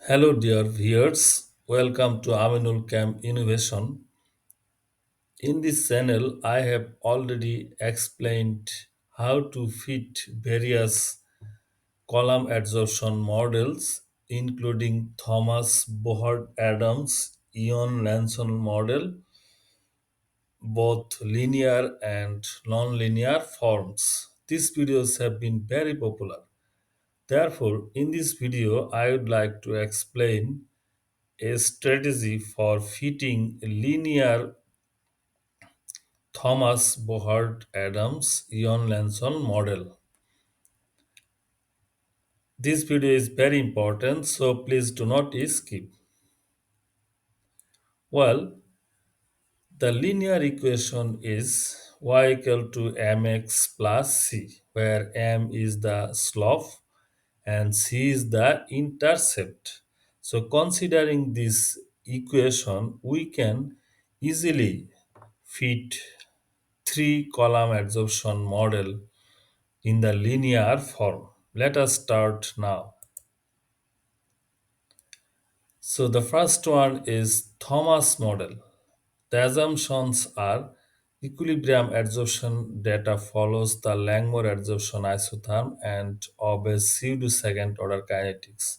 Hello, dear viewers. Welcome to Aminulchem Innovation. In this channel, I have already explained how to fit various column adsorption models, including Thomas Bohart-Adams Yoon-Nelson model, both linear and non-linear forms. These videos have been very popular. Therefore, in this video, I would like to explain a strategy for fitting a linear Thomas Bohart-Adams Yoon-Nelson model. This video is very important, so please do not skip. Well, the linear equation is y equal to mx plus c, where m is the slope and c is the intercept. So considering this equation, we can easily fit three column adsorption model in the linear form. Let us start now. So the first one is Thomas model. The assumptions are equilibrium adsorption data follows the Langmuir adsorption isotherm and obeys pseudo-second order kinetics.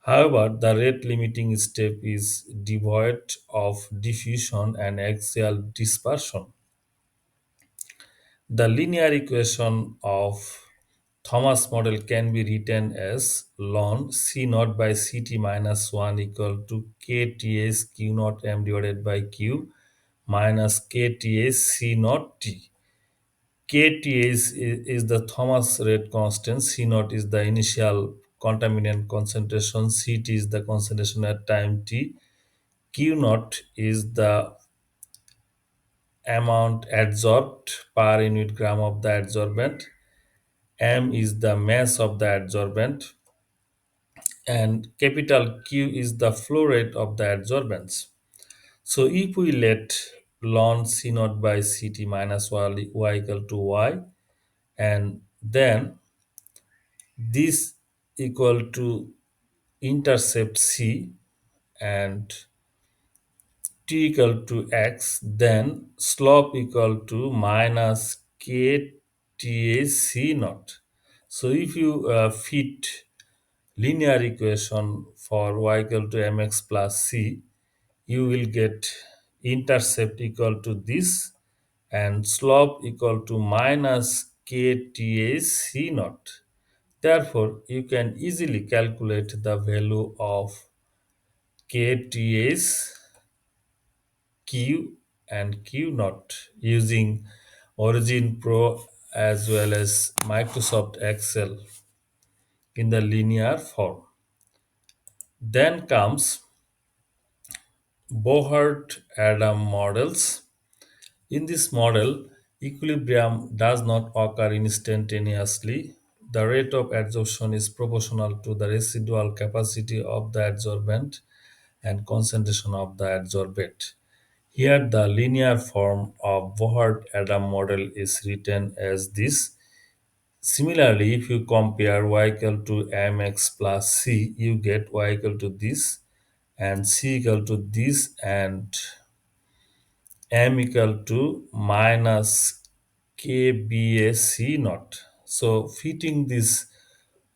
However, the rate limiting step is devoid of diffusion and axial dispersion. The linear equation of Thomas model can be written as ln C naught by Ct minus 1 equal to kTs Q naught m divided by Q minus kTs C naught T. Kts is the Thomas rate constant, C naught is the initial contaminant concentration, Ct is the concentration at time t, Q naught is the amount adsorbed per unit gram of the adsorbent, M is the mass of the adsorbent, and capital Q is the flow rate of the adsorbents. So if we let ln C naught by Ct minus y equal to y, and then this equal to intercept C and t equal to x, then slope equal to minus kTac naught. So if you fit linear equation for y equal to mx plus c, you will get intercept equal to this and slope equal to minus kTac naught. Therefore, you can easily calculate the value of kTac Q and Q naught using Origin Pro as well as Microsoft Excel in the linear form. Then comes Bohart-Adams models. In this model, equilibrium does not occur instantaneously. The rate of adsorption is proportional to the residual capacity of the adsorbent and concentration of the adsorbate. Here, the linear form of Bohart-Adams model is written as this. Similarly, if you compare y equal to mx plus c, you get y equal to this and c equal to this and m equal to minus kbac naught. So fitting this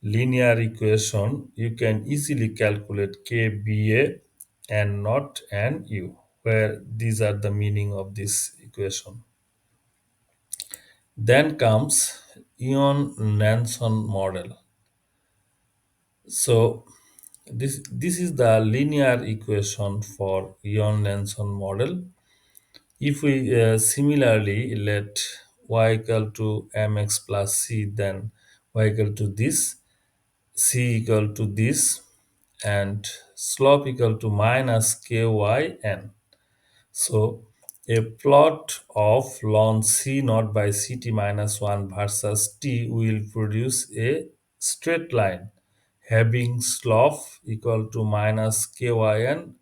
linear equation, you can easily calculate kba and naught and u, where these are the meaning of this equation. Then comes Yoon-Nelson model. So this is the linear equation for Yoon-Nelson model. If we similarly let y equal to mx plus c, then y equal to this, c equal to this, and slope equal to minus kyn. So a plot of ln c naught by ct minus 1 versus t will produce a straight line having slope equal to minus kyn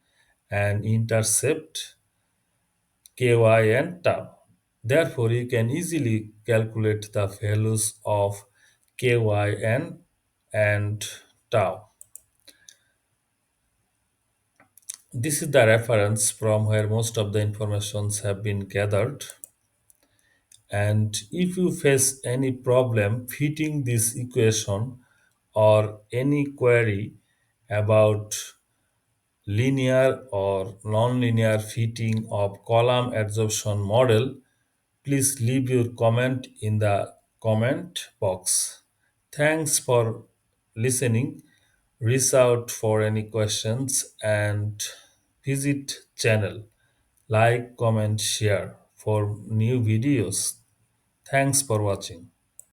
and intercept ky and tau. Therefore, you can easily calculate the values of kyn and tau. This is the reference from where most of the informations have been gathered. And if you face any problem fitting this equation or any query about linear or nonlinear fitting of column adsorption model, please leave your comment in the comment box. Thanks for listening. Reach out for any questions and visit channel. Like, comment, share for new videos. Thanks for watching.